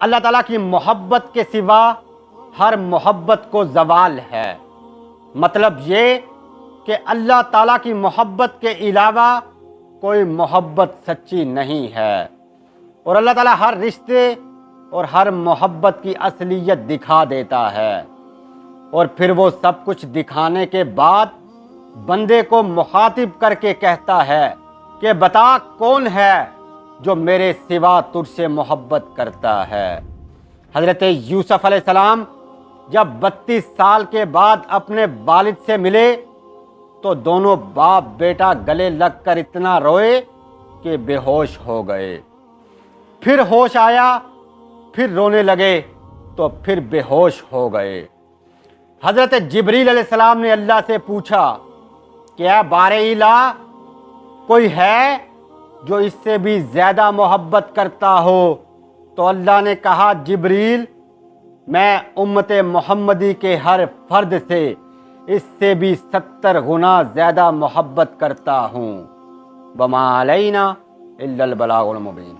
اللہ تعالیٰ کی محبت کے سوا ہر محبت کو زوال ہے۔ مطلب یہ کہ اللہ تعالیٰ کی محبت کے علاوہ کوئی محبت سچی نہیں ہے، اور اللہ تعالیٰ ہر رشتے اور ہر محبت کی اصلیت دکھا دیتا ہے، اور پھر وہ سب کچھ دکھانے کے بعد بندے کو مخاطب کر کے کہتا ہے کہ بتا کون ہے جو میرے سوا تجھ سے محبت کرتا ہے۔ حضرت یوسف علیہ السلام جب 32 سال کے بعد اپنے والد سے ملے تو دونوں باپ بیٹا گلے لگ کر اتنا روئے کہ بے ہوش ہو گئے، پھر ہوش آیا، پھر رونے لگے تو پھر بے ہوش ہو گئے۔ حضرت جبریل علیہ السلام نے اللہ سے پوچھا کہ اے بارِ الہ، کوئی ہے جو اس سے بھی زیادہ محبت کرتا ہو؟ تو اللہ نے کہا جبریل، میں امت محمدی کے ہر فرد سے اس سے بھی 70 گنا زیادہ محبت کرتا ہوں۔ وما علینا الا البلاغ المبین۔